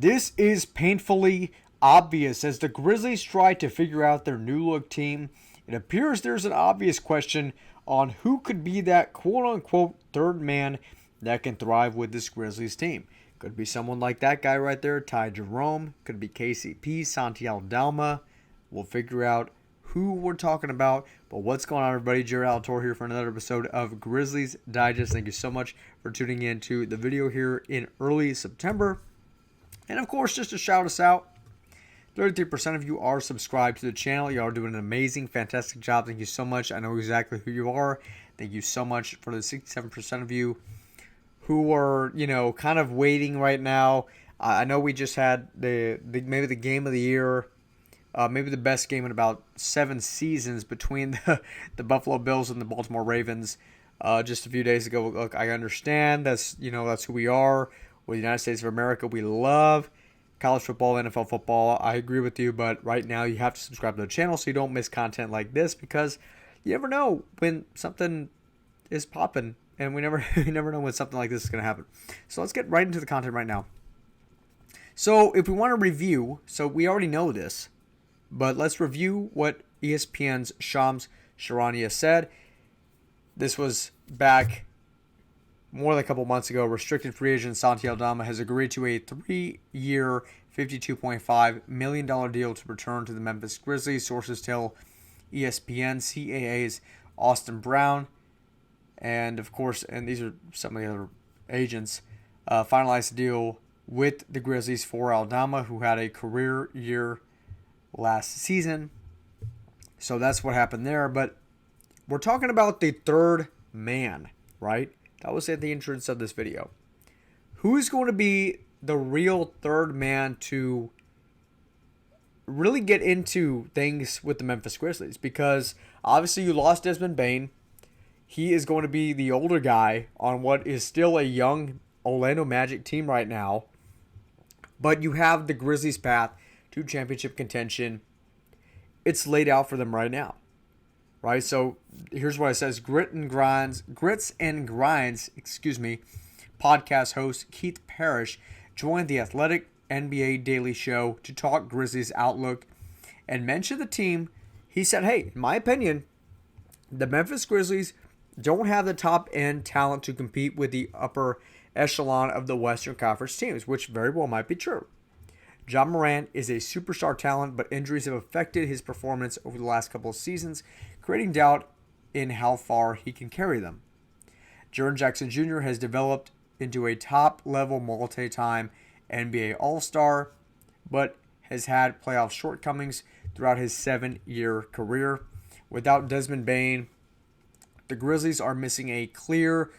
This is painfully obvious as the Grizzlies try to figure out their new look team. It appears there's an obvious question on who could be that quote unquote third man that can thrive with this Grizzlies team. Could be someone like that guy right there, Jerome. Could be KCP, Santi Aldama. We'll figure out who we're talking about. But what's going on, everybody? Jaren Jackson Jr here for another episode of Grizzlies Digest. Thank you so much for tuning in to the video here in early September. And of course, just to shout us out, 33% of you are subscribed to the channel. You are doing an amazing, fantastic job. Thank you so much. I know exactly who you are. Thank you so much for the 67% of you who are, kind of waiting right now. I know we just had maybe the game of the year, maybe the best game in about 7 seasons between the Buffalo Bills and the Baltimore Ravens just a few days ago. Look, I understand that's who we are. We're the United States of America. We love college football, NFL football. I agree with you, but right now you have to subscribe to the channel so you don't miss content like this, because you never know when something is popping, and you never know when something like this is going to happen. So let's get right into the content right now. So if we want to review, so we already know this, but let's review what ESPN's Shams Charania said. This was back more than a couple months ago. Restricted free agent Santi Aldama has agreed to a 3-year, $52.5 million deal to return to the Memphis Grizzlies. Sources tell ESPN. CAA's Austin Brown, and of course, and these are some of the other agents, finalized the deal with the Grizzlies for Aldama, who had a career year last season. So that's what happened there. But we're talking about the third man, right? That was at the entrance of this video. Who's going to be the real third man to really get into things with the Memphis Grizzlies? Because obviously you lost Desmond Bane. He is going to be the older guy on what is still a young Orlando Magic team right now. But you have the Grizzlies' path to championship contention. It's laid out for them right now. Right, so here's what it says. Grits and Grinds, podcast host Keith Parrish joined the Athletic NBA Daily Show to talk Grizzlies outlook and mention the team. He said, hey, in my opinion, the Memphis Grizzlies don't have the top-end talent to compete with the upper echelon of the Western Conference teams, which very well might be true. Ja Morant is a superstar talent, but injuries have affected his performance over the last couple of seasons, creating doubt in how far he can carry them. Jaren Jackson Jr. has developed into a top-level multi-time NBA All-Star, but has had playoff shortcomings throughout his 7-year career. Without Desmond Bane, the Grizzlies are missing a clear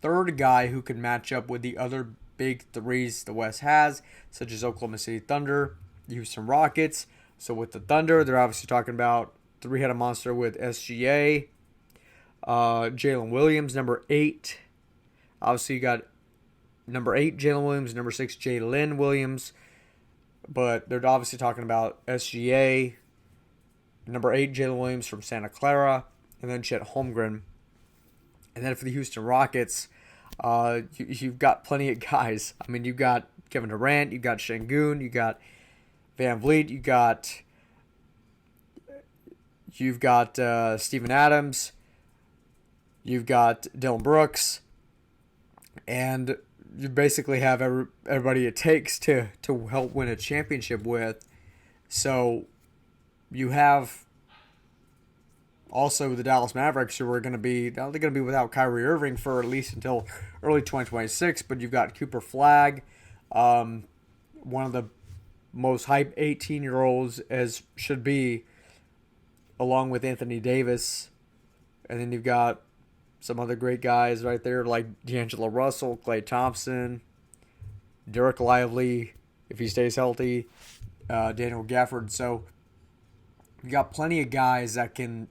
third guy who can match up with the other big threes the West has, such as Oklahoma City Thunder, Houston Rockets. So with the Thunder, they're obviously talking about three-headed monster with SGA, Jalen Williams, number 8. Obviously, you got number 8, Jalen Williams, number 6, Jalen Williams. But they're obviously talking about SGA, number 8, Jalen Williams from Santa Clara, and then Chet Holmgren. And then for the Houston Rockets, you've got plenty of guys. I mean, you've got Kevin Durant, you've got Şengün, you got Van Vliet, you've got Steven Adams, you've got Dylan Brooks, and you basically have everybody it takes to help win a championship with. So you have also the Dallas Mavericks, who are going to be without Kyrie Irving for at least until early 2026. But you've got Cooper Flagg, one of the most hyped 18-year-olds as should be, along with Anthony Davis. And then you've got some other great guys right there like D'Angelo Russell, Klay Thompson, Derek Lively, if he stays healthy, Daniel Gafford. So you got plenty of guys that can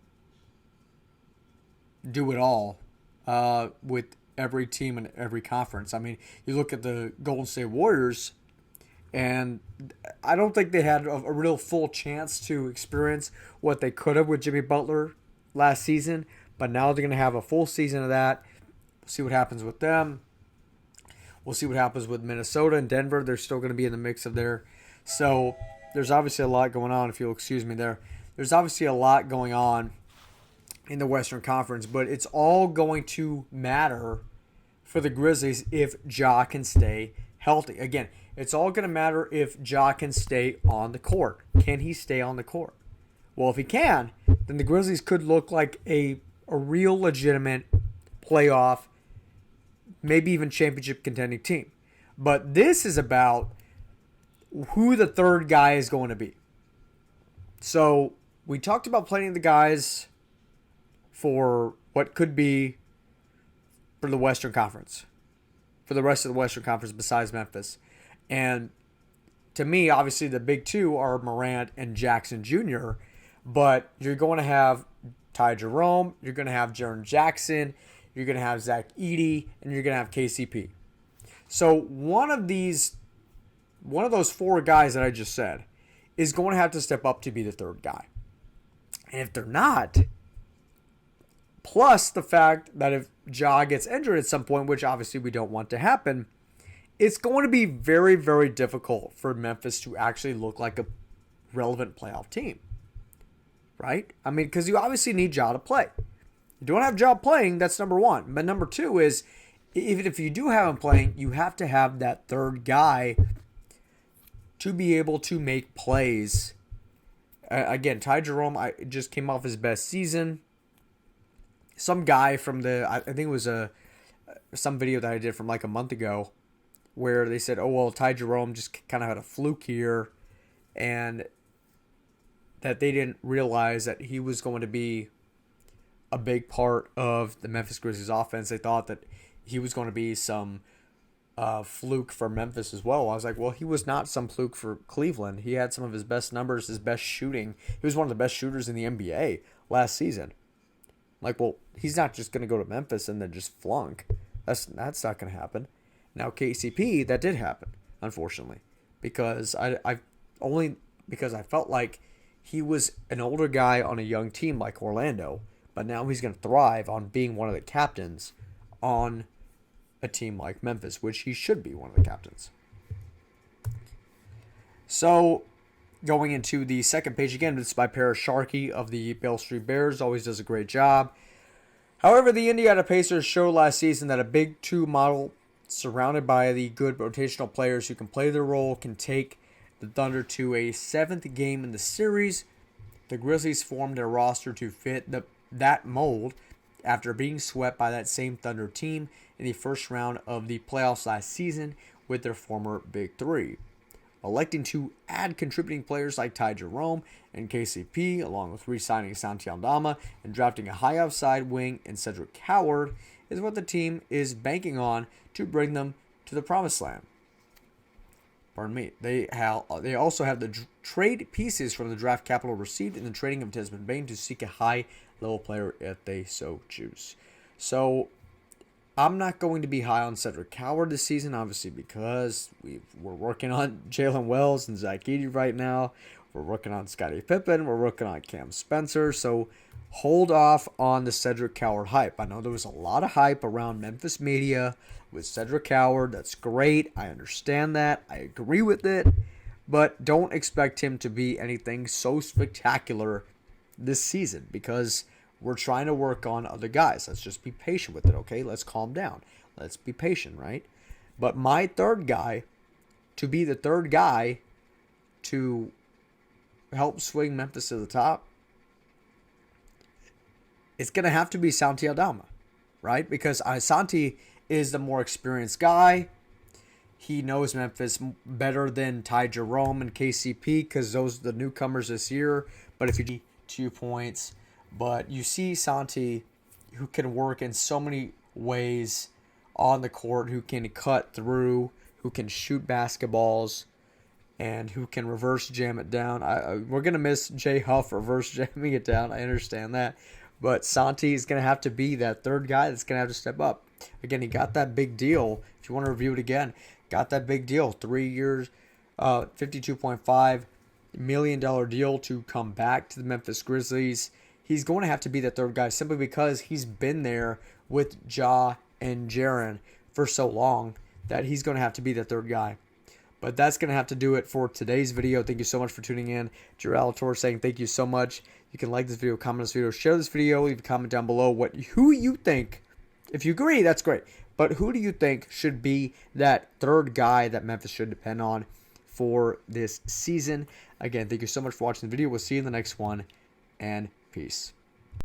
do it all with every team in every conference. I mean, you look at the Golden State Warriors, and I don't think they had a real full chance to experience what they could have with Jimmy Butler last season, but now they're going to have a full season of that. See what happens with them. We'll see what happens with Minnesota and Denver. They're still going to be in the mix of there. So there's obviously a lot going on, if you'll excuse me there. There's obviously a lot going on in the Western Conference, but it's all going to matter for the Grizzlies if Ja can stay healthy. Again, it's all going to matter if Ja can stay on the court. Can he stay on the court? Well, if he can, then the Grizzlies could look like a real legitimate playoff, maybe even championship contending team. But this is about who the third guy is going to be. So we talked about plenty of the guys for what could be for the Western Conference, for the rest of the Western Conference besides Memphis. And to me, obviously, the big two are Morant and Jackson Jr., but you're going to have Jerome, you're going to have Jaren Jackson, you're going to have Zach Edey, and you're going to have KCP. So one of those four guys that I just said is going to have to step up to be the third guy. And if they're not, plus the fact that if Ja gets injured at some point, which obviously we don't want to happen, it's going to be very, very difficult for Memphis to actually look like a relevant playoff team. Right? I mean, because you obviously need Ja to play. You don't have Ja playing, that's number one. But number two is, even if you do have him playing, you have to have that third guy to be able to make plays. Again, Jerome just came off his best season. Some guy from I think it was some video that I did from like a month ago, where they said, oh, well, Jerome just kind of had a fluke here, and that they didn't realize that he was going to be a big part of the Memphis Grizzlies offense. They thought that he was going to be some fluke for Memphis as well. I was like, well, he was not some fluke for Cleveland. He had some of his best numbers, his best shooting. He was one of the best shooters in the NBA last season. Like, well, he's not just going to go to Memphis and then just flunk. That's not going to happen. Now, KCP, that did happen, unfortunately, because I felt like he was an older guy on a young team like Orlando, but now he's going to thrive on being one of the captains on a team like Memphis, which he should be one of the captains. So, going into the second page again, it's by Paris Sharkey of the Beale Street Bears. Always does a great job. However, the Indiana Pacers showed last season that a big two model surrounded by the good rotational players who can play their role can take the Thunder to a seventh game in the series. The Grizzlies formed their roster to fit that mold after being swept by that same Thunder team in the first round of the playoffs last season with their former Big Three. Electing to add contributing players like Jerome and KCP, along with re-signing Santi Aldama and drafting a high upside wing in Cedric Howard, is what the team is banking on to bring them to the promised land. Pardon me. They also have the trade pieces from the draft capital received in the trading of Desmond Bane to seek a high-level player if they so choose. So, I'm not going to be high on Cedric Howard this season, obviously, because we're working on Jalen Wells and Zach Edey right now. We're working on Scottie Pippen. We're working on Cam Spencer. So, hold off on the Cedric Howard hype. I know there was a lot of hype around Memphis media with Cedric Howard. That's great. I understand that. I agree with it. But don't expect him to be anything so spectacular this season, because we're trying to work on other guys. Let's just be patient with it, okay? Let's calm down. Let's be patient, right? But my third guy, to be the third guy to help swing Memphis to the top, it's going to have to be Santi Aldama, right? Because Santi is the more experienced guy. He knows Memphis better than Jerome and KCP, because those are the newcomers this year. But if you 2 points, but you see Santi, who can work in so many ways on the court, who can cut through, who can shoot basketballs, and who can reverse jam it down. We're going to miss Jay Huff reverse jamming it down. I understand that. But Santi is going to have to be that third guy that's going to have to step up. Again, he got that big deal. If you want to review it again, got that big deal. 3 years, $52.5 million deal to come back to the Memphis Grizzlies. He's going to have to be the third guy simply because he's been there with Ja and Jaren for so long that he's going to have to be the third guy. But that's going to have to do it for today's video. Thank you so much for tuning in. Jaren saying thank you so much. You can like this video, comment this video, share this video, leave a comment down below who you think. If you agree, that's great. But who do you think should be that third guy that Memphis should depend on for this season? Again, thank you so much for watching the video. We'll see you in the next one, and peace.